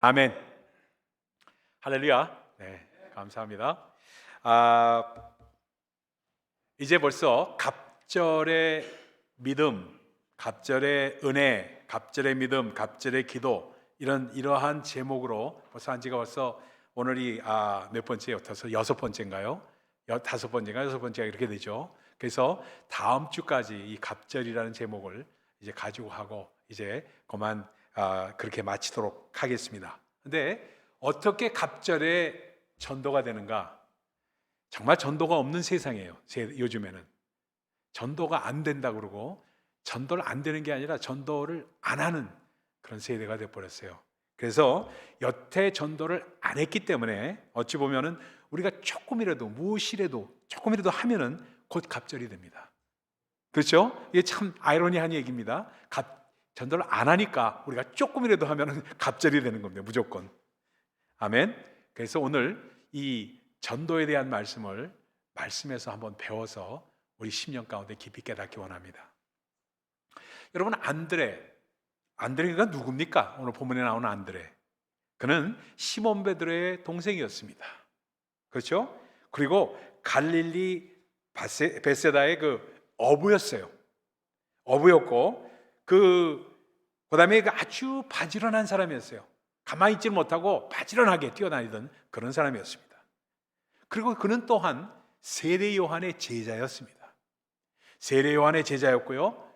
아멘. 할렐루야. 네, 감사합니다. 아, 이제 벌써 갑절의 믿음, 갑절의 은혜, 갑절의 믿음, 갑절의 기도 이러한 제목으로 벌써 한 지가 벌써 오늘이 몇 번째요? 여섯 번째인가요? 다섯 번째인가 여섯 번째가 이렇게 되죠. 그래서 다음 주까지 이 갑절이라는 제목을 이제 가지고 하고 이제 그만 그렇게 마치도록 하겠습니다. 근데 어떻게 갑절에 전도가 되는가? 정말 전도가 없는 세상이에요. 요즘에는 전도가 안 된다 그러고 전도를 안 되는 게 아니라 전도를 안 하는 그런 세대가 돼 버렸어요. 그래서 여태 전도를 안 했기 때문에 어찌 보면은 우리가 조금이라도 무엇이라도 조금이라도 하면은 곧 갑절이 됩니다. 그렇죠? 이게 참 아이러니한 얘기입니다. 전도를 안 하니까 우리가 조금이라도 하면은 갑절이 되는 겁니다. 무조건. 아멘. 그래서 오늘 이 전도에 대한 말씀을 말씀에서 한번 배워서 우리 심령 가운데 깊이 깨닫기 원합니다. 여러분, 안드레가 누굽니까? 오늘 본문에 나오는 안드레. 그는 시몬 베드로의 동생이었습니다. 그렇죠? 그리고 갈릴리 베세다의 그 어부였어요. 어부였고 그다음에 아주 바지런한 사람이었어요. 가만히 있지 못하고 바지런하게 뛰어다니던 그런 사람이었습니다. 그리고 그는 또한 세례 요한의 제자였습니다. 세례 요한의 제자였고요.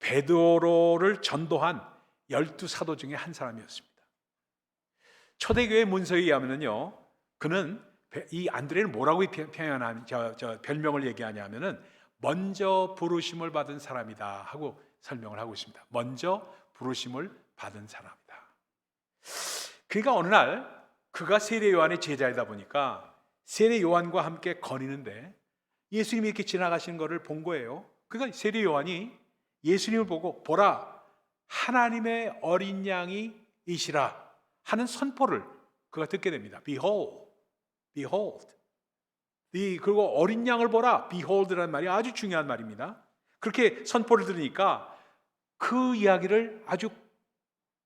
베드로를 전도한 12사도 중에 한 사람이었습니다. 초대교회 문서에 의하면요, 그는 이 안드레를 뭐라고 별명을 얘기하냐면은 먼저 부르심을 받은 사람이다 하고 설명을 하고 있습니다. 먼저 부르심을 받은 사람이다. 그러니까 어느 날 그가 세례 요한의 제자이다 보니까 세례 요한과 함께 거니는데 예수님이 이렇게 지나가시는 것을 본 거예요. 그러니까 세례 요한이 예수님을 보고 보라, 하나님의 어린 양이 이시라 하는 선포를 그가 듣게 됩니다. Behold, behold. 그리고 어린 양을 보라, behold라는 말이 아주 중요한 말입니다. 그렇게 선포를 들으니까 그 이야기를 아주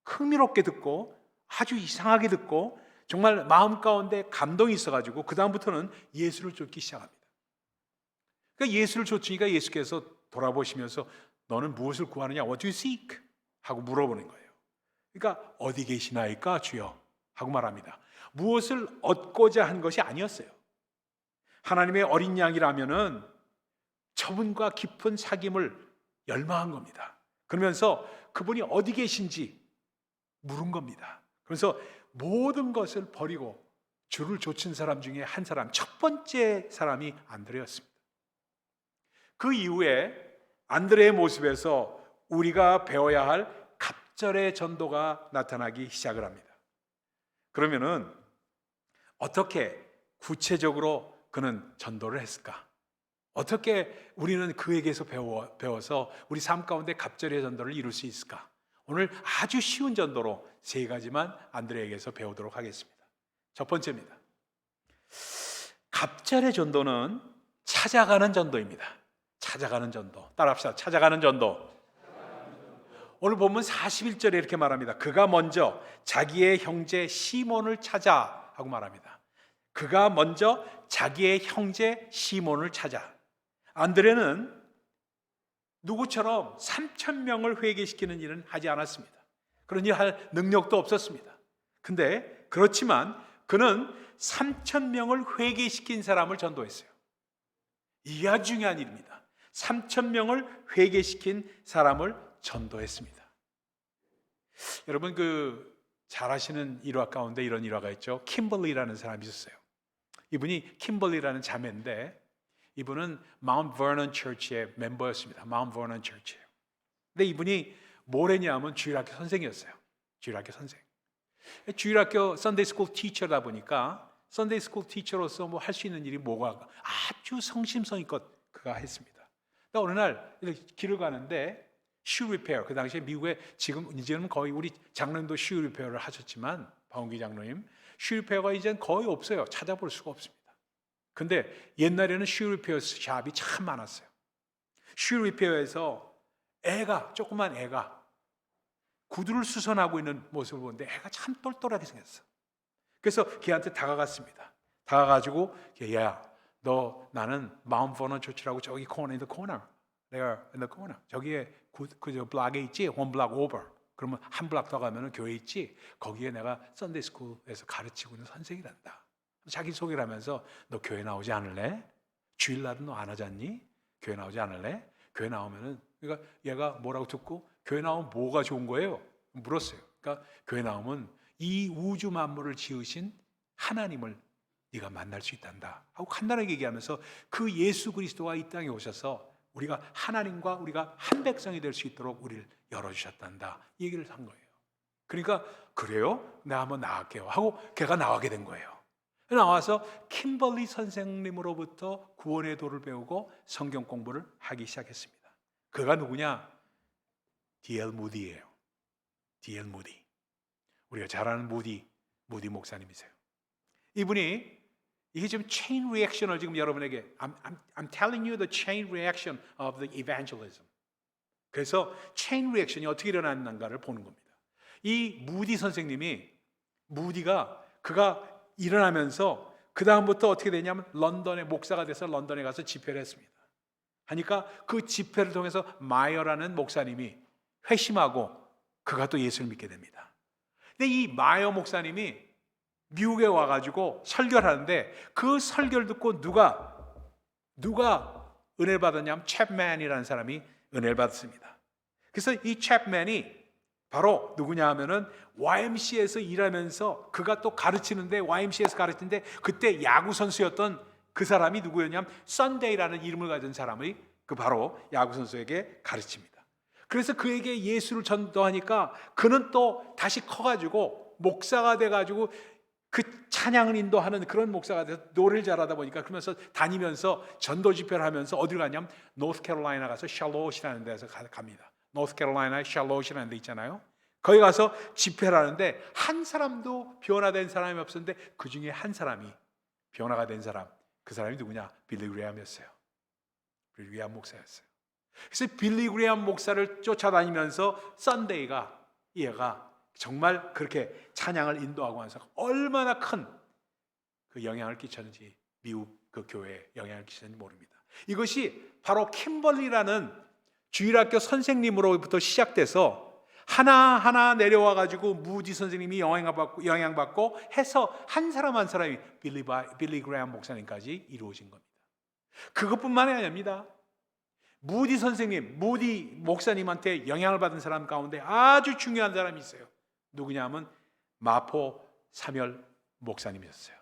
흥미롭게 듣고 아주 이상하게 듣고 정말 마음 가운데 감동이 있어가지고 그 다음부터는 예수를 쫓기 시작합니다. 그러니까 예수를 쫓으니까 예수께서 돌아보시면서 너는 무엇을 구하느냐? What do you seek? 하고 물어보는 거예요. 그러니까 어디 계시나이까 주여? 하고 말합니다. 무엇을 얻고자 한 것이 아니었어요. 하나님의 어린 양이라면은 저분과 깊은 사귐을 열망한 겁니다. 그러면서 그분이 어디 계신지 물은 겁니다. 그래서 모든 것을 버리고 주를 좇은 사람 중에 한 사람, 첫 번째 사람이 안드레였습니다. 그 이후에 안드레의 모습에서 우리가 배워야 할 갑절의 전도가 나타나기 시작을 합니다. 그러면은 어떻게 구체적으로 그는 전도를 했을까? 어떻게 우리는 그에게서 배워서 우리 삶 가운데 갑절의 전도를 이룰 수 있을까? 오늘 아주 쉬운 전도로 세 가지만 안드레에게서 배우도록 하겠습니다. 첫 번째입니다. 갑절의 전도는 찾아가는 전도입니다. 찾아가는 전도. 따라합시다. 찾아가는 전도. 오늘 본문 41절에 이렇게 말합니다. 그가 먼저 자기의 형제 시몬을 찾아 하고 말합니다. 그가 먼저 자기의 형제 시몬을 찾아. 안드레는 누구처럼 3,000명을 회개시키는 일은 하지 않았습니다. 그런 일 할 능력도 없었습니다. 근데 그렇지만 그는 3,000명을 회개시킨 사람을 전도했어요. 이게 아주 중요한 일입니다. 3,000명을 회개시킨 사람을 전도했습니다. 여러분 잘 아시는 일화 가운데 이런 일화가 있죠. 킴벌리라는 사람이 있었어요. 이분이 킴벌리라는 자매인데 이분은 마운트 버넌 처치의 멤버였습니다. 마운트 버넌 처치예요. 근데 이분이 뭘 했냐면 주일학교 선생이었어요. 주일학교 선생. 주일학교 썬데이 스쿨 티처다 보니까 썬데이 스쿨 티처로서 뭐 할 수 있는 일이 뭐가 아주 성심성의껏 그가 했습니다. 근데 어느 날 길을 가는데 슈 리페어, 그 당시에 미국에 이제는 거의 우리 장로님도 슈 리페어를 하셨지만 박원기 장로님 슈 리페어가 이제는 거의 없어요. 찾아볼 수가 없습니다. 근데 옛날에는 슈 리페어 샵이 참 많았어요. 슈 리페어에서 조그만 애가 구두를 수선하고 있는 모습을 보는데 애가 참 똘똘하게 생겼어. 그래서 걔한테 다가갔습니다. 다가가지고 야, 너 나는 마운트 버넌 처치라고 저기 코너 in the corner, there in the corner. 저기에 그 블락에 있지, one block over. 그러면 한 블락 더 가면은 교회 있지. 거기에 내가 썬데이 스쿨에서 가르치고 있는 선생이란다. 자기 소개를 하면서 너 교회 나오지 않을래? 주일날은 너 안 하지 않니? 교회 나오지 않을래? 교회 나오면은 그러니까 얘가 뭐라고 듣고 교회 나오면 뭐가 좋은 거예요? 물었어요. 그러니까 교회 나오면 이 우주 만물을 지으신 하나님을 네가 만날 수 있단다 하고 간단하게 얘기하면서 그 예수 그리스도가 이 땅에 오셔서 우리가 하나님과 우리가 한 백성이 될 수 있도록 우리를 열어주셨단다 이 얘기를 한 거예요. 그러니까 그래요? 내가 한번 나갈게요 하고 걔가 나가게 된 거예요. 나와서 킴벌리 선생님으로부터 구원의 도를 배우고 성경 공부를 하기 시작했습니다. 그가 누구냐? D.L. 무디예요. D.L. 무디. 우리가 잘 아는 무디 목사님이세요. 이분이 이게 지금 체인 리액션을 지금 여러분에게 I'm telling you the chain reaction of the evangelism. 그래서 체인 리액션이 어떻게 일어났는가를 보는 겁니다. 이 무디 선생님이 그가 일어나면서 그 다음부터 어떻게 되냐면 런던의 목사가 돼서 런던에 가서 집회를 했습니다. 하니까 그 집회를 통해서 마이어라는 목사님이 회심하고 그가 또 예수를 믿게 됩니다. 근데 이 마이어 목사님이 미국에 와가지고 설교를 하는데 그 설교를 듣고 누가 은혜를 받았냐면 챕맨이라는 사람이 은혜를 받았습니다. 그래서 이 챕맨이 바로 누구냐 하면은 YMCA에서 일하면서 그가 또 가르치는데 YMCA에서 가르치는데 그때 야구 선수였던 그 사람이 누구였냐면 썬데이라는 이름을 가진 사람이 그 바로 야구 선수에게 가르칩니다. 그래서 그에게 예수를 전도하니까 그는 또 다시 커가지고 목사가 돼가지고 그 찬양을 인도하는 그런 목사가 돼서 노래를 잘하다 보니까 그러면서 다니면서 전도 집회를 하면서 어디를 가냐면 노스캐롤라이나 가서 샬롯이라는 데서 갑니다. 노스캐롤라이나에 샬롯이라는 데 있잖아요. 거기 가서 집회를 하는데 한 사람도 변화된 사람이 없었는데 그 중에 한 사람이 변화가 된 사람, 그 사람이 누구냐? 빌리 그레함이었어요. 빌리 그레함 목사였어요. 그래서 빌리 그레함 목사를 쫓아다니면서 썬데이가 얘가 정말 그렇게 찬양을 인도하고 하면서 얼마나 큰 그 영향을 끼쳤는지 미국 그 교회에 영향을 끼쳤는지 모릅니다. 이것이 바로 킴벌리라는 주일학교 선생님으로부터 시작돼서 하나하나 내려와가지고 무디 선생님이 영향받고 해서 한 사람 한 사람이 빌리 그레함 목사님까지 이루어진 겁니다. 그것뿐만이 아닙니다. 무디 선생님, 무디 목사님한테 영향을 받은 사람 가운데 아주 중요한 사람이 있어요. 누구냐면 마포 삼열 목사님이었어요.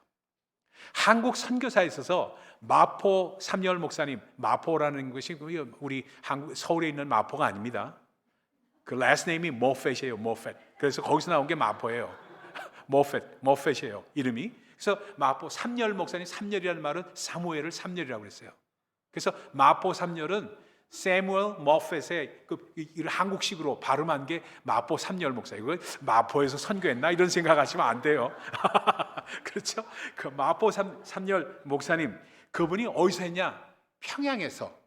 한국 선교사에 있어서 마포 삼열 목사님, 마포라는 것이 우리 한국 서울에 있는 마포가 아닙니다. 그 last name이 모펫이에요. 모펫. 그래서 거기서 나온 게 마포예요. 모펫이에요. 이름이. 그래서 마포 삼열 목사님, 삼열이라는 말은 사무엘을 삼열이라고 그랬어요. 그래서 마포 삼열은 세무엘 머펫의 한국식으로 발음한 게 마포 삼열 목사. 이거 마포에서 선교했나 이런 생각하시면 안 돼요. 그렇죠? 그 마포 삼열 목사님 그분이 어디서 했냐? 평양에서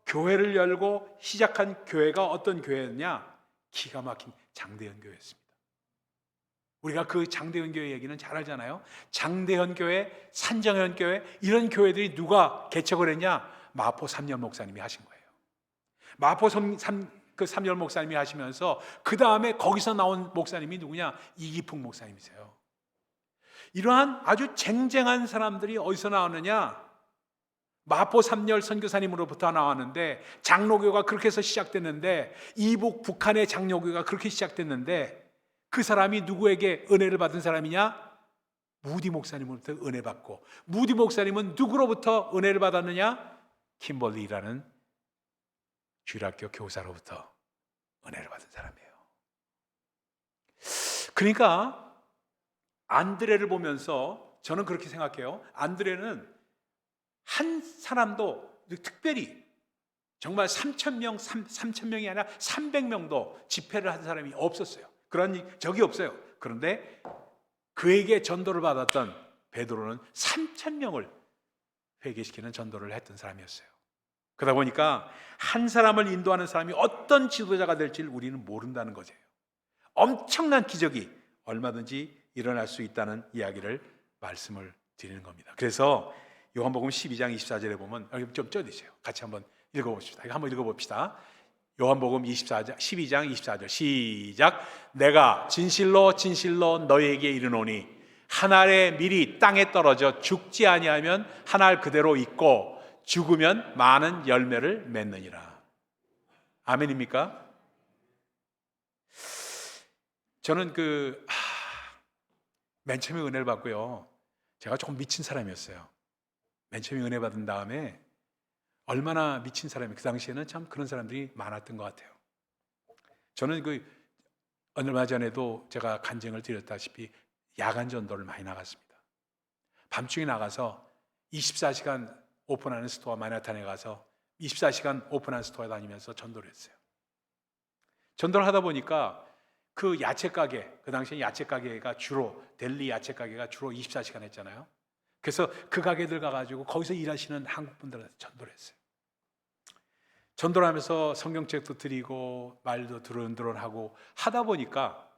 교회를 열고 시작한 교회가 어떤 교회였냐? 기가 막힌 장대현 교회였습니다. 우리가 그 장대현 교회 얘기는 잘 알잖아요. 장대현 교회, 산정현 교회 이런 교회들이 누가 개척을 했냐? 마포 삼열 목사님이 하신 거예요. 마포 삼열 목사님이 하시면서 그 다음에 거기서 나온 목사님이 누구냐? 이기풍 목사님이세요. 이러한 아주 쟁쟁한 사람들이 어디서 나왔느냐? 마포 삼열 선교사님으로부터 나왔는데 장로교가 그렇게 해서 시작됐는데 이북 북한의 장로교가 그렇게 시작됐는데 그 사람이 누구에게 은혜를 받은 사람이냐? 무디 목사님으로부터 은혜 받고 무디 목사님은 누구로부터 은혜를 받았느냐? 킴벌리라는 주일학교 교사로부터 은혜를 받은 사람이에요. 그러니까 안드레를 보면서 저는 그렇게 생각해요. 안드레는 한 사람도 특별히 정말 3,000명이 아니라 300명도 집회를 한 사람이 없었어요. 그런 적이 없어요. 그런데 그에게 전도를 받았던 베드로는 3,000명을 회개시키는 전도를 했던 사람이었어요. 그러다 보니까 한 사람을 인도하는 사람이 어떤 지도자가 될지 우리는 모른다는 거죠. 엄청난 기적이 얼마든지 일어날 수 있다는 이야기를 말씀을 드리는 겁니다. 그래서 요한복음 12장 24절에 보면 여기 좀 쪄주세요. 같이 한번 읽어봅시다. 이거 한번 읽어봅시다. 요한복음 12장 24절 시작. 내가 진실로 진실로 너희에게 이르노니 한 알의 밀이 땅에 떨어져 죽지 아니하면 한 알 그대로 있고 죽으면 많은 열매를 맺느니라. 아멘입니까? 저는 맨 처음에 은혜를 받고요, 제가 조금 미친 사람이었어요. 맨 처음에 은혜 받은 다음에 얼마나 미친 사람이, 그 당시에는 참 그런 사람들이 많았던 것 같아요. 저는 얼마 전에도 제가 간증을 드렸다시피 야간 전도를 많이 나갔습니다. 밤중에 나가서 24시간 오픈하는 스토어, 마나탄에 가서 24시간 오픈하는 스토어 다니면서 전도를 했어요. 전도를 하다 보니까 그 야채 가게, 그 당시에 야채 가게가 주로, 델리 야채 가게가 주로 24시간 했잖아요. 그래서 그 가게들 가가지고 거기서 일하시는 한국 분들한테 전도를 했어요. 전도를 하면서 성경책도 드리고 말도 드론드론하고 하다 보니까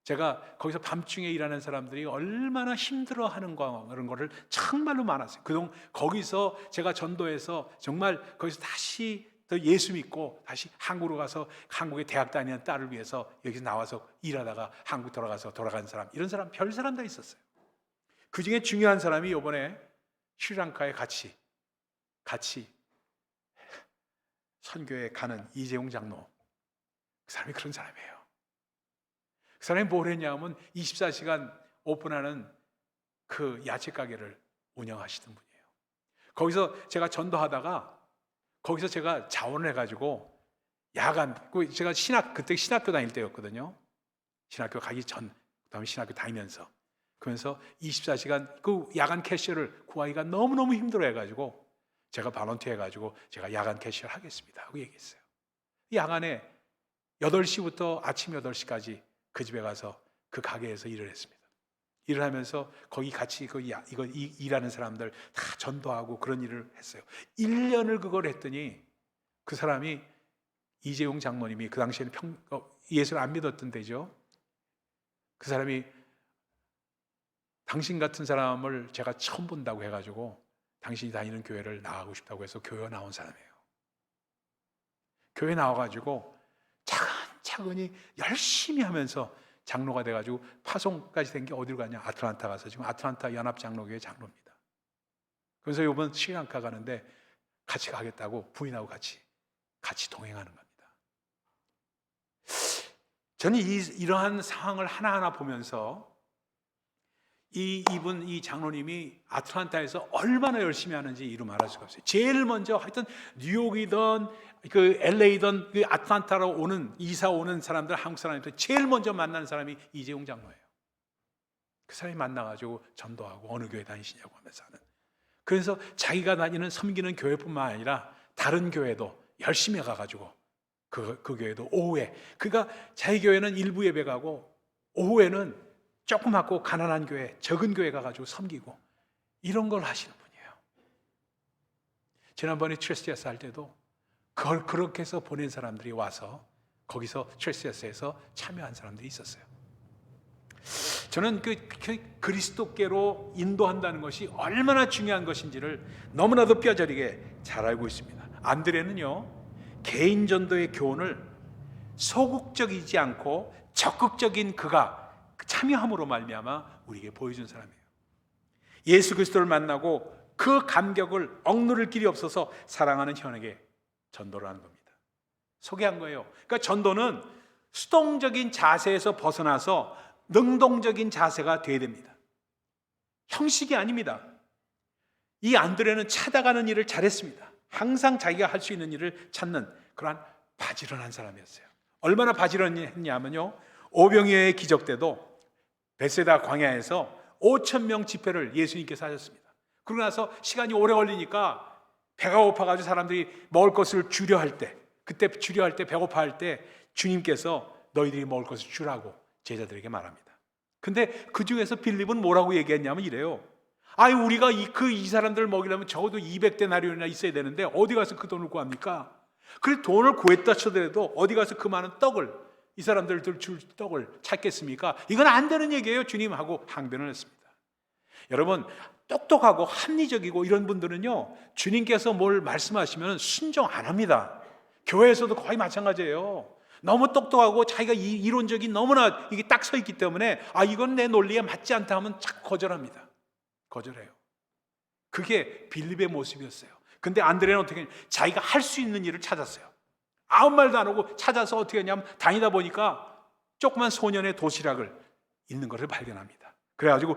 제가 거기서 밤중에 일하는 사람들이 얼마나 힘들어하는 그런 거를 정말로 많았어요. 그동안 거기서 제가 전도해서 정말 거기서 다시 또 예수 믿고 다시 한국으로 가서 한국에 대학 다니는 딸을 위해서 여기서 나와서 일하다가 한국 돌아간 사람, 이런 사람 별 사람 다 있었어요. 그 중에 중요한 사람이 이번에 스리랑카에 같이 선교에 가는 이재용 장로, 그 사람이 그런 사람이에요. 그 사람이 뭘 했냐면 24시간 오픈하는 그 야채 가게를 운영하시던 분이에요. 거기서 제가 전도하다가 거기서 제가 자원을 해가지고 야간, 제가 그때 신학교 다닐 때였거든요. 신학교 가기 전, 그다음에 신학교 다니면서, 그러면서 24시간 그 야간 캐셔를 구하기가 너무너무 힘들어 해가지고 제가 발런티 해가지고 제가 야간 캐셔를 하겠습니다 하고 얘기했어요. 야간에 8시부터 아침 8시까지 그 집에 가서 그 가게에서 일을 했습니다. 일을 하면서 거기 같이 일하는 사람들 다 전도하고 그런 일을 했어요. 1년을 그걸 했더니 그 사람이, 이재용 장모님이, 그 당시에는 예수를 안 믿었던 때죠. 그 사람이 당신 같은 사람을 제가 처음 본다고 해가지고 당신이 다니는 교회를 나가고 싶다고 해서 교회에 나온 사람이에요. 교회 나와가지고 차근차근히 열심히 하면서 장로가 돼가지고 파송까지 된 게 어디로 가냐, 아틀란타 가서 지금 아틀란타 연합장로교회 장로입니다. 그래서 이번 스리랑카 가는데 같이 가겠다고 부인하고 같이 동행하는 겁니다. 저는 이러한 상황을 하나하나 보면서 이 장로님이 아틀란타에서 얼마나 열심히 하는지 이루 말할 수가 없어요. 제일 먼저 하여튼 뉴욕이든 LA든 아틀란타로 이사 오는 사람들, 한국 사람들 제일 먼저 만나는 사람이 이재용 장로예요. 그 사람이 만나가지고 전도하고 어느 교회 다니시냐고 하면서 하는. 그래서 자기가 다니는 섬기는 교회뿐만 아니라 다른 교회도 열심히 가가지고 그 교회도 오후에, 그러니까 자기 교회는 일부 예배 가고 오후에는 조그맣고 가난한 교회, 적은 교회 가가지고 섬기고 이런 걸 하시는 분이에요. 지난번에 트레스티아스 할 때도 그걸 그렇게 해서 보낸 사람들이 와서 거기서 트레스티아스에서 참여한 사람들이 있었어요. 저는 그리스도께로 인도한다는 것이 얼마나 중요한 것인지를 너무나도 뼈저리게 잘 알고 있습니다. 안드레는요, 개인 전도의 교훈을 소극적이지 않고 적극적인 그가 참여함으로 말미암아 우리에게 보여준 사람이에요. 예수 그리스도를 만나고 그 감격을 억누를 길이 없어서 사랑하는 현에게 전도를 하는 겁니다. 소개한 거예요. 그러니까 전도는 수동적인 자세에서 벗어나서 능동적인 자세가 돼야 됩니다. 형식이 아닙니다. 이 안드레는 찾아가는 일을 잘했습니다. 항상 자기가 할 수 있는 일을 찾는 그러한 바지런한 사람이었어요. 얼마나 바지런했냐면요, 오병이어의 기적 때도 베세다 광야에서 5,000명 집회를 예수님께서 하셨습니다. 그러고 나서 시간이 오래 걸리니까 배가 고파가지고 사람들이 먹을 것을 주려 할 때, 그때 주려 할 때, 배고파할 때 주님께서 너희들이 먹을 것을 주라고 제자들에게 말합니다. 근데 그 중에서 빌립은 뭐라고 얘기했냐면 이래요. 아니 우리가 이 사람들을 먹이려면 적어도 200데나리온이나 있어야 되는데 어디 가서 그 돈을 구합니까? 그래 돈을 구했다 쳐더라도 어디 가서 그 많은 떡을, 이 사람들들 줄 떡을 찾겠습니까? 이건 안 되는 얘기예요. 주님하고 항변을 했습니다. 여러분, 똑똑하고 합리적이고 이런 분들은요, 주님께서 뭘 말씀하시면 순종 안 합니다. 교회에서도 거의 마찬가지예요. 너무 똑똑하고 자기가 이론적인 너무나 이게 딱 서 있기 때문에 이건 내 논리에 맞지 않다 하면 자꾸 거절합니다. 거절해요. 그게 빌립의 모습이었어요. 근데 안드레는 어떻게 했냐면 자기가 할 수 있는 일을 찾았어요. 아무 말도 안 하고 찾아서 어떻게 했냐면 다니다 보니까 조그만 소년의 도시락을 있는 것을 발견합니다. 그래가지고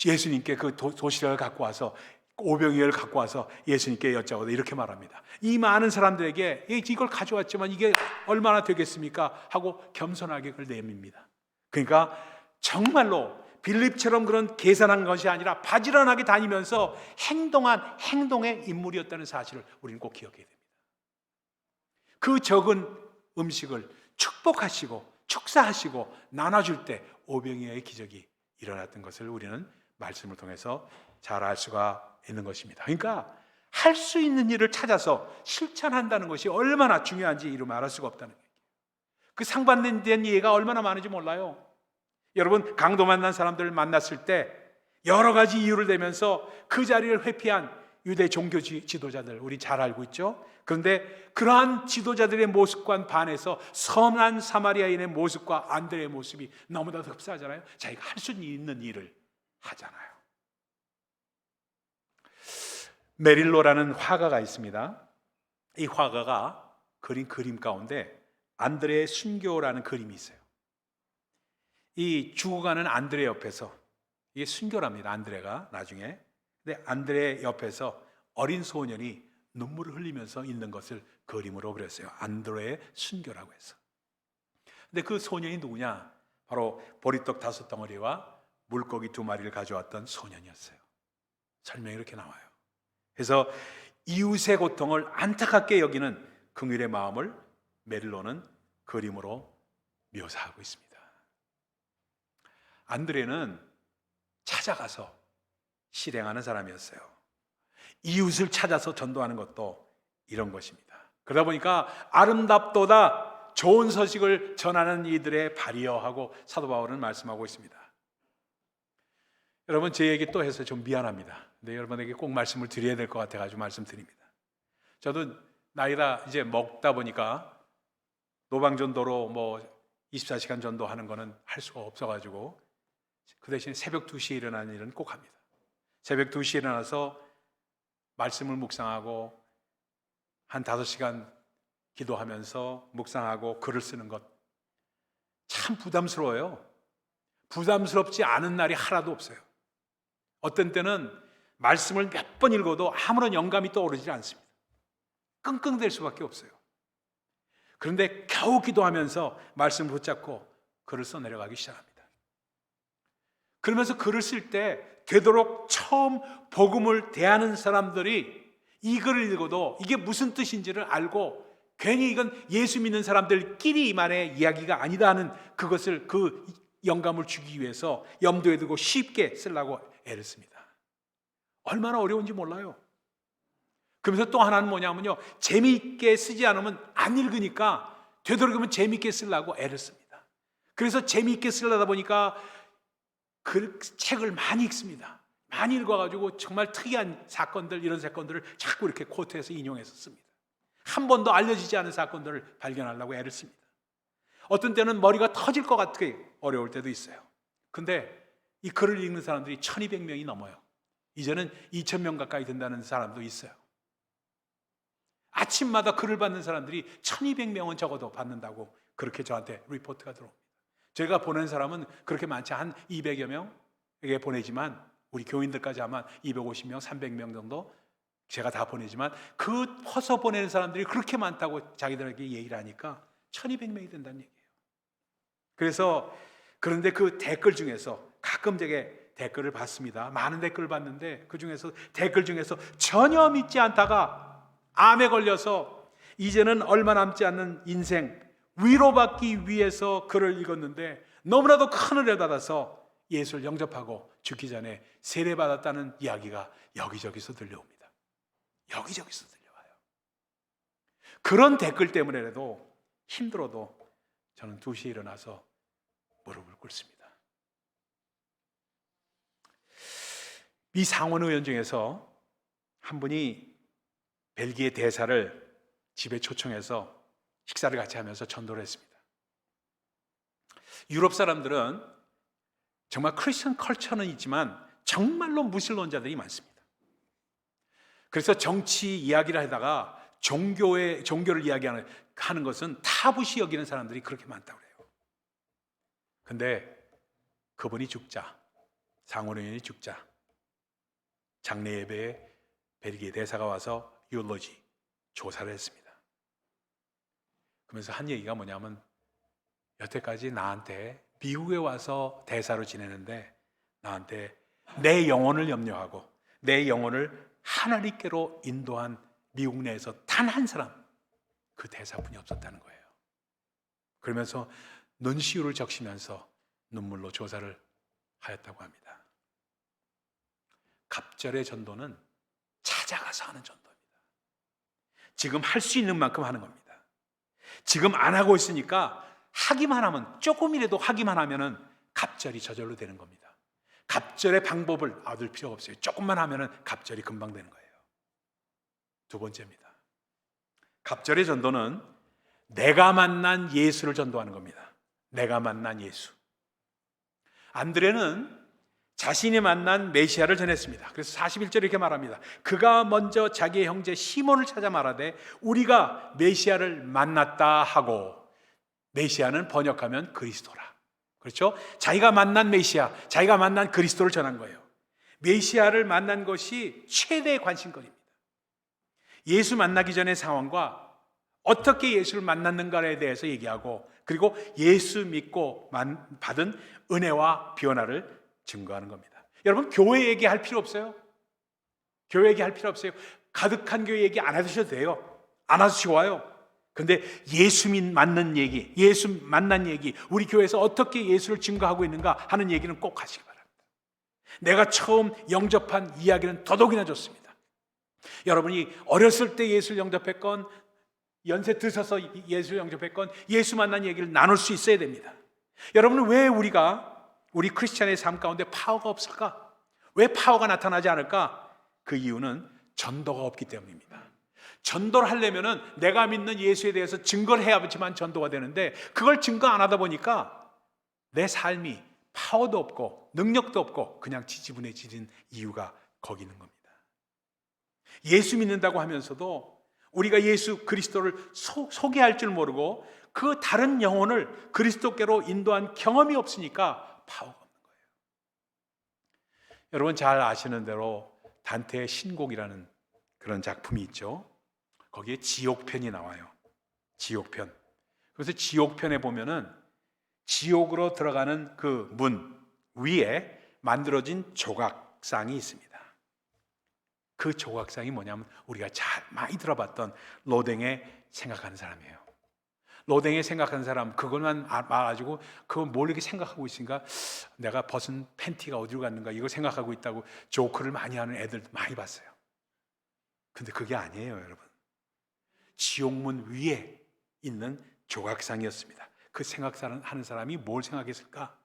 예수님께 그 도시락을 갖고 와서 오병이어를 갖고 와서 예수님께 여쭤보고 이렇게 말합니다. 이 많은 사람들에게 이걸 가져왔지만 이게 얼마나 되겠습니까? 하고 겸손하게 그걸 내밉니다. 그러니까 정말로 빌립처럼 그런 계산한 것이 아니라 바지런하게 다니면서 행동한 행동의 인물이었다는 사실을 우리는 꼭 기억해야 됩니다. 그 적은 음식을 축복하시고 축사하시고 나눠줄 때 오병이어의 기적이 일어났던 것을 우리는 말씀을 통해서 잘 알 수가 있는 것입니다. 그러니까 할 수 있는 일을 찾아서 실천한다는 것이 얼마나 중요한지 이루 말할 수가 없다는 얘기예요. 그 상반된 예가 얼마나 많은지 몰라요. 여러분, 강도 만난 사람들을 만났을 때 여러 가지 이유를 대면서 그 자리를 회피한 유대 종교 지도자들 우리 잘 알고 있죠. 그런데 그러한 지도자들의 모습과 반해서 선한 사마리아인의 모습과 안드레의 모습이 너무나 흡사하잖아요. 자기가 할 수 있는 일을 하잖아요. 메릴로라는 화가가 있습니다. 이 화가가 그린 그림 가운데 안드레의 순교라는 그림이 있어요. 이 죽어가는 안드레 옆에서, 이게 순교랍니다. 안드레가 나중에. 근데 안드레 옆에서 어린 소년이 눈물을 흘리면서 있는 것을 그림으로 그렸어요. 안드레의 순교라고 해서. 근데 그 소년이 누구냐? 바로 보리떡 5덩어리와 물고기 2마리를 가져왔던 소년이었어요. 설명이 이렇게 나와요. 그래서 이웃의 고통을 안타깝게 여기는 긍휼의 마음을 메릴로는 그림으로 묘사하고 있습니다. 안드레는 찾아가서 실행하는 사람이었어요. 이웃을 찾아서 전도하는 것도 이런 것입니다. 그러다 보니까 아름답도다 좋은 소식을 전하는 이들의 발이여 하고 사도 바울은 말씀하고 있습니다. 여러분, 제 얘기 또 해서 좀 미안합니다. 근데 여러분에게 꼭 말씀을 드려야 될 것 같아가지고 말씀드립니다. 저도 나이가 이제 먹다 보니까 노방전도로 24시간 전도하는 거는 할 수가 없어가지고 그 대신에 새벽 2시에 일어나는 일은 꼭 합니다. 새벽 2시에 일어나서 말씀을 묵상하고 한 5시간 기도하면서 묵상하고 글을 쓰는 것 참 부담스러워요. 부담스럽지 않은 날이 하나도 없어요. 어떤 때는 말씀을 몇 번 읽어도 아무런 영감이 떠오르지 않습니다. 끙끙댈 수밖에 없어요. 그런데 겨우 기도하면서 말씀을 붙잡고 글을 써내려가기 시작합니다. 그러면서 글을 쓸 때 되도록 처음 복음을 대하는 사람들이 이 글을 읽어도 이게 무슨 뜻인지를 알고 괜히 이건 예수 믿는 사람들끼리만의 이야기가 아니다 하는 그것을 그 영감을 주기 위해서 염두에 두고 쉽게 쓰려고 애를 씁니다. 얼마나 어려운지 몰라요. 그러면서 또 하나는 뭐냐면요, 재미있게 쓰지 않으면 안 읽으니까 되도록이면 재미있게 쓰려고 애를 씁니다. 그래서 재미있게 쓰려다 보니까 그 책을 많이 읽습니다. 많이 읽어가지고 정말 특이한 사건들, 이런 사건들을 자꾸 이렇게 코트해서 인용해서 씁니다. 한 번도 알려지지 않은 사건들을 발견하려고 애를 씁니다. 어떤 때는 머리가 터질 것 같게 어려울 때도 있어요. 근데 이 글을 읽는 사람들이 1200명이 넘어요. 이제는 2000명 가까이 된다는 사람도 있어요. 아침마다 글을 받는 사람들이 1200명은 적어도 받는다고 그렇게 저한테 리포트가 들어옵니다. 제가 보낸 사람은 그렇게 많지, 한 200여 명에게 보내지만, 우리 교인들까지 하면 250명, 300명 정도 제가 다 보내지만 그 퍼서 보내는 사람들이 그렇게 많다고 자기들에게 얘기를 하니까 1200명이 된다는 얘기예요. 그래서 그런데 그 댓글 중에서 가끔 제게 댓글을 받습니다. 많은 댓글을 받는데 그 중에서 댓글 중에서 전혀 믿지 않다가 암에 걸려서 이제는 얼마 남지 않는 인생 위로받기 위해서 글을 읽었는데 너무나도 큰 은혜 받아서 예수를 영접하고 죽기 전에 세례받았다는 이야기가 여기저기서 들려옵니다. 여기저기서 들려와요. 그런 댓글 때문에라도 힘들어도 저는 2시에 일어나서 무릎을 꿇습니다. 미 상원 의원 중에서 한 분이 벨기에 대사를 집에 초청해서 식사를 같이 하면서 전도를 했습니다. 유럽 사람들은 정말 크리스천 컬처는 있지만 정말로 무신론자들이 많습니다. 그래서 정치 이야기를 하다가 종교를 이야기하는 것은 타부시 여기는 사람들이 그렇게 많다고 그래요. 근데 그분이 죽자, 상원의원이 죽자, 장례 예배에 벨기에 대사가 와서 유로지 조사를 했습니다. 그러면서 한 얘기가 뭐냐면, 여태까지 나한테 미국에 와서 대사로 지내는데 나한테 내 영혼을 염려하고 내 영혼을 하나님께로 인도한 미국 내에서 단 한 사람, 그 대사분이 없었다는 거예요. 그러면서 눈시울을 적시면서 눈물로 조사를 하였다고 합니다. 갑절의 전도는 찾아가서 하는 전도입니다. 지금 할 수 있는 만큼 하는 겁니다. 지금 안 하고 있으니까 하기만 하면, 조금이라도 하기만 하면은 갑절이 저절로 되는 겁니다. 갑절의 방법을 얻을 필요가 없어요. 조금만 하면은 갑절이 금방 되는 거예요. 2번째입니다. 갑절의 전도는 내가 만난 예수를 전도하는 겁니다. 내가 만난 예수. 안드레는 자신이 만난 메시아를 전했습니다. 그래서 41절에 이렇게 말합니다. 그가 먼저 자기의 형제 시몬을 찾아 말하되 우리가 메시아를 만났다 하고, 메시아는 번역하면 그리스도라. 그렇죠? 자기가 만난 메시아, 자기가 만난 그리스도를 전한 거예요. 메시아를 만난 것이 최대의 관심거리입니다. 예수 만나기 전의 상황과 어떻게 예수를 만났는가에 대해서 얘기하고, 그리고 예수 믿고 받은 은혜와 변화를 증거하는 겁니다. 여러분, 교회 얘기할 필요 없어요. 교회 얘기할 필요 없어요. 가득한 교회 얘기 안 하셔도 돼요. 안 하셔도 좋아요. 근데 예수 만난 얘기, 예수 만난 얘기, 우리 교회에서 어떻게 예수를 증거하고 있는가 하는 얘기는 꼭 하시기 바랍니다. 내가 처음 영접한 이야기는 더더욱이나 좋습니다. 여러분이 어렸을 때 예수를 영접했건, 연세 드셔서 예수를 영접했건, 예수 만난 얘기를 나눌 수 있어야 됩니다. 여러분은 왜 우리 크리스찬의 삶 가운데 파워가 없을까? 왜 파워가 나타나지 않을까? 그 이유는 전도가 없기 때문입니다. 전도를 하려면은 내가 믿는 예수에 대해서 증거를 해야지만 전도가 되는데, 그걸 증거 안 하다 보니까 내 삶이 파워도 없고 능력도 없고 그냥 지지분해지는 이유가 거기 있는 겁니다. 예수 믿는다고 하면서도 우리가 예수 그리스도를 소개할 줄 모르고 그 다른 영혼을 그리스도께로 인도한 경험이 없으니까 파워가 없는 거예요. 여러분 잘 아시는 대로 단테의 신곡이라는 그런 작품이 있죠. 거기에 지옥편이 나와요. 지옥편. 그래서 지옥편에 보면은 지옥으로 들어가는 그 문 위에 만들어진 조각상이 있습니다. 그 조각상이 뭐냐면 우리가 잘 많이 들어봤던 로댕에 생각하는 사람이에요. 로댕에 생각하는 사람, 그것만 알아가지고 그걸 뭘 이렇게 생각하고 있으니까 내가 벗은 팬티가 어디로 갔는가 이걸 생각하고 있다고 조크를 많이 하는 애들도 많이 봤어요. 근데 그게 아니에요, 여러분. 지옥문 위에 있는 조각상이었습니다. 그 생각하는 사람이 뭘 생각했을까?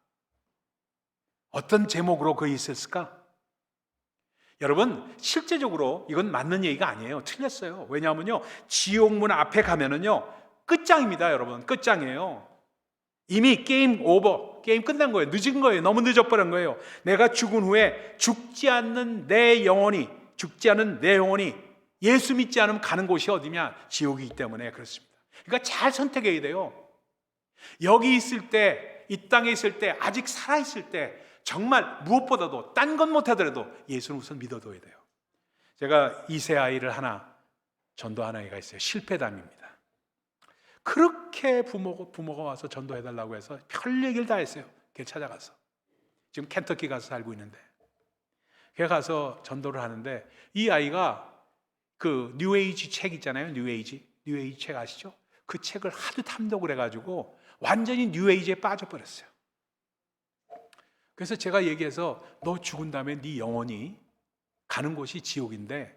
어떤 제목으로 그게 있었을까? 여러분, 실제적으로 이건 맞는 얘기가 아니에요. 틀렸어요. 왜냐하면요, 지옥문 앞에 가면은요, 끝장입니다, 여러분. 끝장이에요. 이미 게임 오버, 게임 끝난 거예요. 늦은 거예요. 너무 늦어버린 거예요. 내가 죽은 후에 죽지 않는 내 영혼이 예수 믿지 않으면 가는 곳이 어디냐? 지옥이기 때문에 그렇습니다. 그러니까 잘 선택해야 돼요. 여기 있을 때, 이 땅에 있을 때, 아직 살아있을 때 정말 무엇보다도 딴 건 못하더라도 예수는 우선 믿어둬야 돼요. 제가 2세 아이를 전도한 아이가 있어요. 실패담입니다. 그렇게 부모가 와서 전도해달라고 해서 별 얘기를 다 했어요. 걔 찾아가서. 지금 켄터키 가서 살고 있는데. 걔 가서 전도를 하는데 이 아이가 그 뉴에이지 책 있잖아요. 뉴에이지 책 아시죠? 그 책을 하도 탐독을 해가지고 완전히 뉴에이지에 빠져버렸어요. 그래서 제가 얘기해서 너 죽은 다음에 네 영혼이 가는 곳이 지옥인데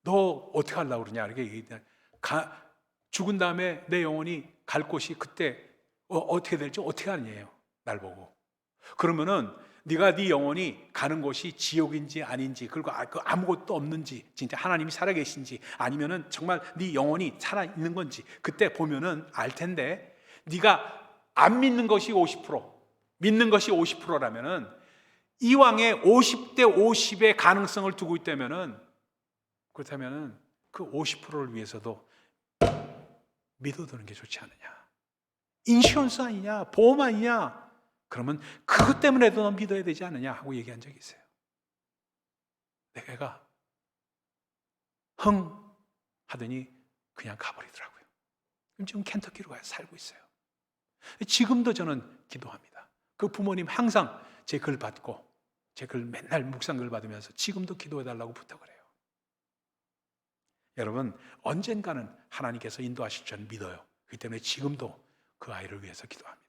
너 어떻게 하려고 그러냐 이렇게 얘기했더니 죽은 다음에 내 영혼이 갈 곳이 그때 어떻게 될지 어떻게 아니에요. 날 보고. 그러면은 네가 네 영혼이 가는 곳이 지옥인지 아닌지, 그리고 아무것도 없는지, 진짜 하나님이 살아계신지, 아니면은 정말 네 영혼이 살아있는 건지 그때 보면은 알 텐데, 네가 안 믿는 것이 50%, 믿는 것이 50%라면은 이왕에 50대 50의 가능성을 두고 있다면은, 그렇다면은 그 50%를 위해서도 믿어두는 게 좋지 않느냐. 인슈런스 아니냐, 보험 아니냐. 그러면 그것 때문에도 넌 믿어야 되지 않느냐 하고 얘기한 적이 있어요. 내가 흥 하더니 그냥 가버리더라고요. 지금 켄터키로 가서 살고 있어요. 지금도 저는 기도합니다. 그 부모님 항상 제 글 받고, 제 글 맨날 묵상글 받으면서 지금도 기도해달라고 부탁을 해요. 여러분, 언젠가는 하나님께서 인도하실 줄 믿어요. 그렇기 때문에 지금도 그 아이를 위해서 기도합니다.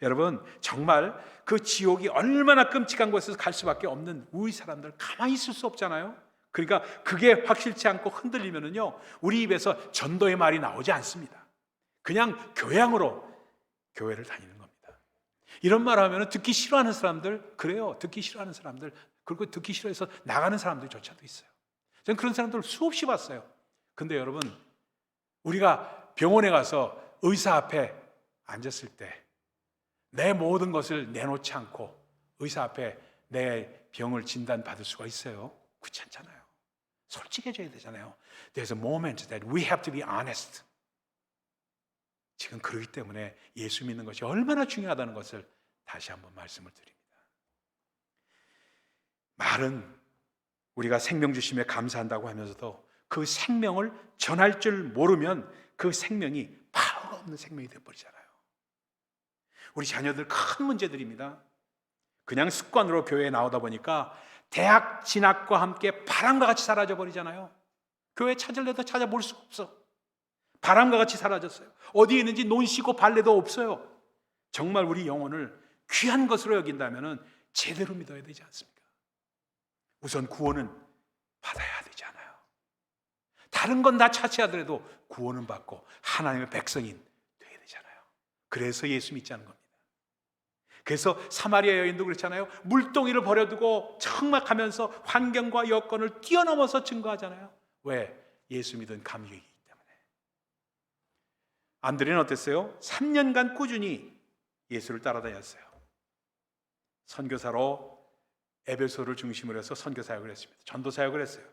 여러분, 정말 그 지옥이 얼마나 끔찍한 곳에서 갈 수밖에 없는 우리 사람들 가만히 있을 수 없잖아요. 그러니까 그게 확실치 않고 흔들리면은요, 우리 입에서 전도의 말이 나오지 않습니다. 그냥 교양으로 교회를 다니는 겁니다. 이런 말 하면 듣기 싫어하는 사람들, 그래요. 듣기 싫어하는 사람들, 그리고 듣기 싫어해서 나가는 사람들조차도 있어요. 저는 그런 사람들을 수없이 봤어요. 근데 여러분, 우리가 병원에 가서 의사 앞에 앉았을 때 내 모든 것을 내놓지 않고 의사 앞에 내 병을 진단받을 수가 있어요? 그렇지 않잖아요. 솔직해져야 되잖아요. There's a moment that we have to be honest. 지금 그러기 때문에 예수 믿는 것이 얼마나 중요하다는 것을 다시 한번 말씀을 드립니다. 말은 우리가 생명 주심에 감사한다고 하면서도 그 생명을 전할 줄 모르면 그 생명이 파워가 없는 생명이 되어버리잖아요. 우리 자녀들 큰 문제들입니다. 그냥 습관으로 교회에 나오다 보니까 대학 진학과 함께 바람과 같이 사라져 버리잖아요. 교회 찾을래도 찾아볼 수 없어. 바람과 같이 사라졌어요. 어디에 있는지 논시고 발레도 없어요. 정말 우리 영혼을 귀한 것으로 여긴다면 제대로 믿어야 되지 않습니까? 우선 구원은 받아야 되지 않아요. 다른 건 다 차치하더라도 구원은 받고 하나님의 백성인 돼야 되잖아요. 그래서 예수 믿자는 겁니다. 그래서 사마리아 여인도 그렇잖아요. 물동이를 버려두고 청막하면서 환경과 여건을 뛰어넘어서 증거하잖아요. 왜? 예수 믿은 감격이기 때문에. 안드레는 어땠어요? 3년간 꾸준히 예수를 따라다녔어요. 선교사로 에베소를 중심으로 해서 선교사역을 했습니다. 전도사역을 했어요.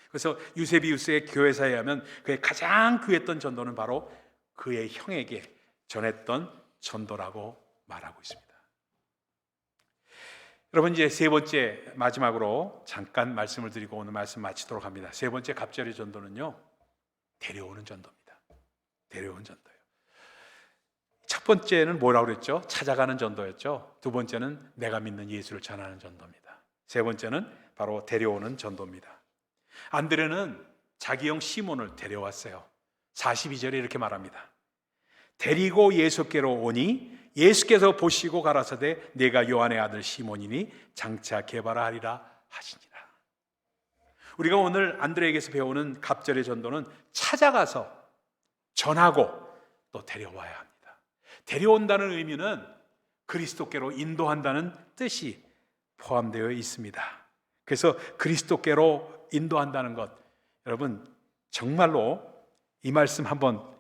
그래서 유세비우스의 교회사에 하면 그의 가장 귀했던 전도는 바로 그의 형에게 전했던 전도라고 말하고 있습니다. 여러분, 이제 세 번째, 마지막으로 잠깐 말씀을 드리고 오늘 말씀 마치도록 합니다. 세 번째 갑절의 전도는요, 데려오는 전도입니다. 데려오는 전도예요. 첫 번째는 뭐라고 그랬죠? 찾아가는 전도였죠. 두 번째는 내가 믿는 예수를 전하는 전도입니다. 세 번째는 바로 데려오는 전도입니다. 안드레는 자기 형 시몬을 데려왔어요. 42절에 이렇게 말합니다. 데리고 예수께로 오니 예수께서 보시고 가라사대 내가 요한의 아들 시몬이니 장차 개발하리라 하시니라. 우리가 오늘 안드레에게서 배우는 갑절의 전도는 찾아가서 전하고 또 데려와야 합니다. 데려온다는 의미는 그리스도께로 인도한다는 뜻이 포함되어 있습니다. 그래서 그리스도께로 인도한다는 것, 여러분 정말로 이 말씀 한번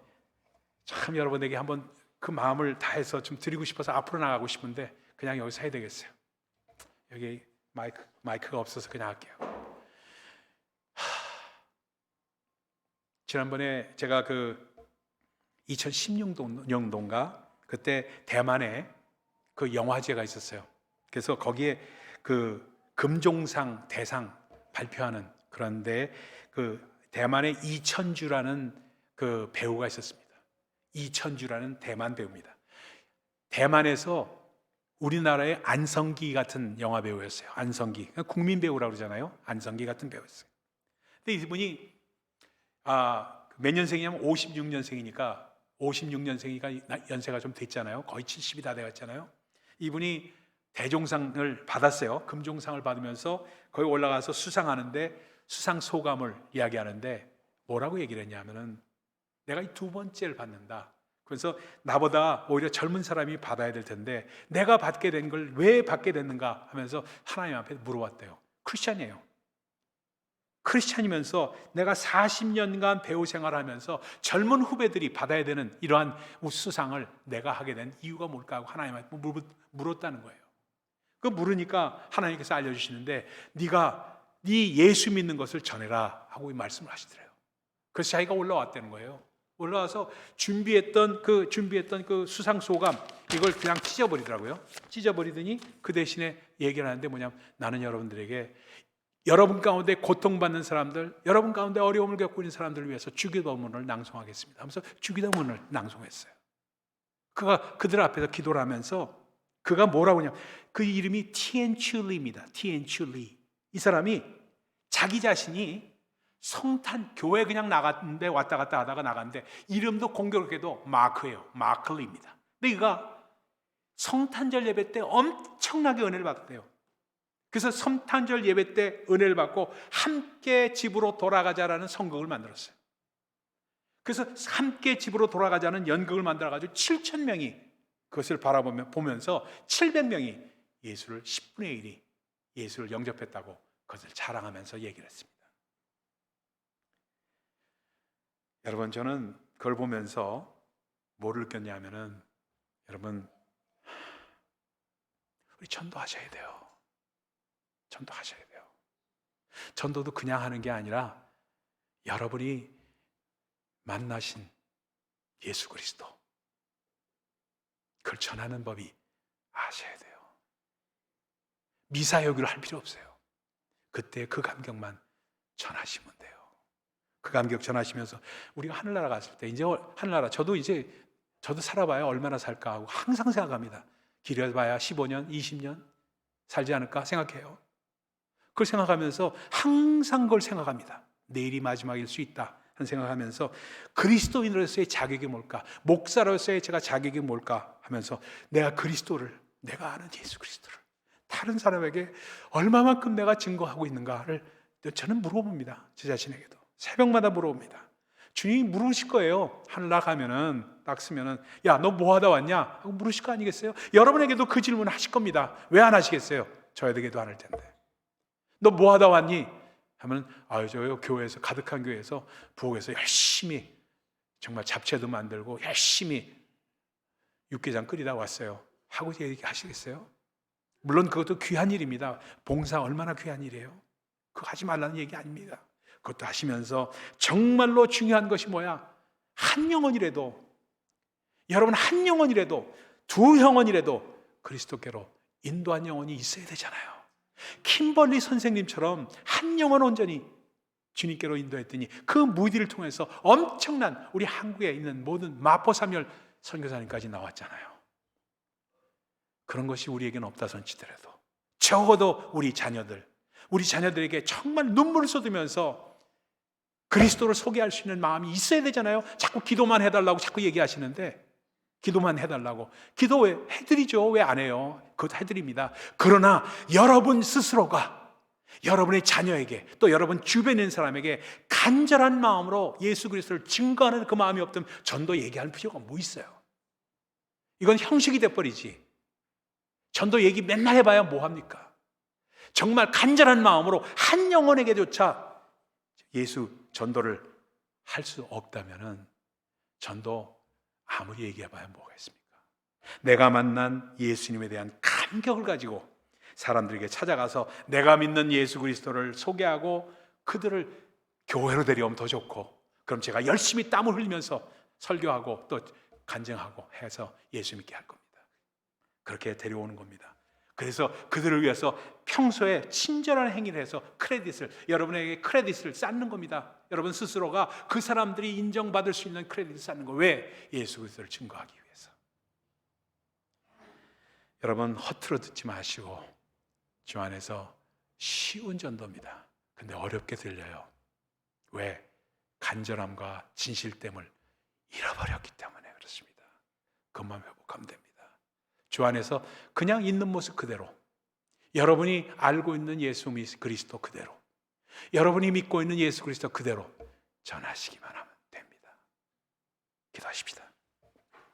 참 여러분에게 한번 그 마음을 다해서 좀 드리고 싶어서 앞으로 나가고 싶은데 그냥 여기서 해야 되겠어요. 여기 마이크가 없어서 그냥 할게요. 지난번에 제가 그 2016년도인가 그때 대만에 그 영화제가 있었어요. 그래서 거기에 그 금종상 대상 발표하는 그런데 그 대만의 이천주라는 그 배우가 있었습니다. 이천주라는 대만 배우입니다. 대만에서 우리나라의 안성기 같은 영화 배우였어요. 안성기, 국민 배우라고 그러잖아요. 안성기 같은 배우였어요. 근데 이분이 몇 년생이냐면 56년생이니까 56년생이니까 연세가 좀 됐잖아요. 거의 70이 다 돼갔잖아요. 이분이 대종상을 받았어요. 금종상을 받으면서 거기 올라가서 수상하는데 수상 소감을 이야기하는데 뭐라고 얘기를 했냐면은 내가 이 두 번째를 받는다. 그래서 나보다 오히려 젊은 사람이 받아야 될 텐데 내가 받게 된 걸 왜 받게 됐는가 하면서 하나님 앞에 물어봤대요. 크리스찬이에요. 크리스찬이면서 내가 40년간 배우 생활을 하면서 젊은 후배들이 받아야 되는 이러한 수상을 내가 하게 된 이유가 뭘까 하고 하나님한테 물었다는 거예요. 그 물으니까 하나님께서 알려주시는데 네 예수 믿는 것을 전해라 하고 말씀을 하시더래요. 그래서 자기가 올라왔다는 거예요. 올라와서 준비했던 그 수상 소감 이걸 그냥 찢어버리더라고요. 찢어버리더니 그 대신에 얘기를 하는데 뭐냐면 나는 여러분들에게 여러분 가운데 고통받는 사람들, 여러분 가운데 어려움을 겪고 있는 사람들을 위해서 주기도문을 낭송하겠습니다 하면서 주기도문을 낭송했어요. 그가 그들 앞에서 기도를 하면서 그가 뭐라고 하냐면 그 이름이 티엔 츄리입니다. 티엔 츄리. 이 사람이 자기 자신이 성탄 교회 그냥 나갔는데 왔다 갔다 하다가 나갔는데 이름도 공교롭게도 마크예요. 마클리입니다. 근데 그가 성탄절 예배 때 엄청나게 은혜를 받았대요. 그래서 성탄절 예배 때 은혜를 받고 함께 집으로 돌아가자라는 선곡을 만들었어요. 그래서 함께 집으로 돌아가자는 연극을 만들어가지고 7,000명이 그것을 보면서 700명이 예수를 10분의 1이 예수를 영접했다고 그것을 자랑하면서 얘기를 했습니다. 여러분 저는 그걸 보면서 뭐를 느꼈냐면은 여러분 우리 전도하셔야 돼요. 전도하셔야 돼요. 전도도 그냥 하는 게 아니라 여러분이 만나신 예수 그리스도 그걸 전하는 법이 아셔야 돼요. 미사여구를 할 필요 없어요. 그때 그 감격만 전하시면 돼요. 그 감격 전하시면서 우리가 하늘나라 갔을 때 이제 하늘나라 저도 살아봐야 얼마나 살까 하고 항상 생각합니다. 길어봐야 15년, 20년 살지 않을까 생각해요. 그걸 생각하면서 항상 그걸 생각합니다. 내일이 마지막일 수 있다 하는 생각하면서 그리스도인으로서의 자격이 뭘까? 목사로서의 제가 자격이 뭘까? 하면서 내가 아는 예수 그리스도를 다른 사람에게 얼마만큼 내가 증거하고 있는가를 저는 물어봅니다. 제 자신에게도 새벽마다 물어봅니다. 주님이 물으실 거예요. 하늘나라 가면은 딱 쓰면은 야, 너 뭐 하다 왔냐? 하고 물으실 거 아니겠어요? 여러분에게도 그 질문을 하실 겁니다. 왜 안 하시겠어요? 저에게도 안 할 텐데. 너 뭐 하다 왔니? 하면 저 교회에서 가득한 교회에서 부엌에서 열심히 정말 잡채도 만들고 열심히 육개장 끓이다 왔어요. 하고 얘기하시겠어요? 물론 그것도 귀한 일입니다. 봉사 얼마나 귀한 일이에요? 그거 하지 말라는 얘기 아닙니다. 그것도 하시면서 정말로 중요한 것이 뭐야? 한 영혼이라도 여러분 한 영혼이라도 두 영혼이라도 그리스도께로 인도한 영혼이 있어야 되잖아요. 킴벌리 선생님처럼 한 영혼 온전히 주님께로 인도했더니 그 무디를 통해서 엄청난 우리 한국에 있는 모든 마포삼열 선교사님까지 나왔잖아요. 그런 것이 우리에게는 없다 손치더라도 적어도 우리 자녀들에게 정말 눈물을 쏟으면서 그리스도를 소개할 수 있는 마음이 있어야 되잖아요. 자꾸 기도만 해달라고 자꾸 얘기하시는데 기도만 해달라고 기도 해드리죠. 왜 안 해요? 그것도 해드립니다. 그러나 여러분 스스로가 여러분의 자녀에게 또 여러분 주변에 있는 사람에게 간절한 마음으로 예수 그리스도를 증거하는 그 마음이 없다면 전도 얘기할 필요가 뭐 있어요? 이건 형식이 돼버리지. 전도 얘기 맨날 해봐야 뭐합니까? 정말 간절한 마음으로 한 영혼에게조차 예수 전도를 할 수 없다면 전도 아무리 얘기해봐야 뭐가 있습니까? 내가 만난 예수님에 대한 감격을 가지고 사람들에게 찾아가서 내가 믿는 예수 그리스도를 소개하고 그들을 교회로 데려오면 더 좋고 그럼 제가 열심히 땀을 흘리면서 설교하고 또 간증하고 해서 예수 믿게 할 겁니다. 그렇게 데려오는 겁니다. 그래서 그들을 위해서 평소에 친절한 행위를 해서 여러분에게 크레딧을 쌓는 겁니다. 여러분 스스로가 그 사람들이 인정받을 수 있는 크레딧을 쌓는 거. 왜? 예수 그리스도를 증거하기 위해서. 여러분 허투루 듣지 마시고 주 안에서 쉬운 전도입니다. 근데 어렵게 들려요. 왜? 간절함과 진실됨을 잃어버렸기 때문에 그렇습니다. 그것만 회복하면 됩니다. 주 안에서 그냥 있는 모습 그대로, 여러분이 알고 있는 예수 그리스도 그대로, 여러분이 믿고 있는 예수 그리스도 그대로 전하시기만 하면 됩니다. 기도하십시다.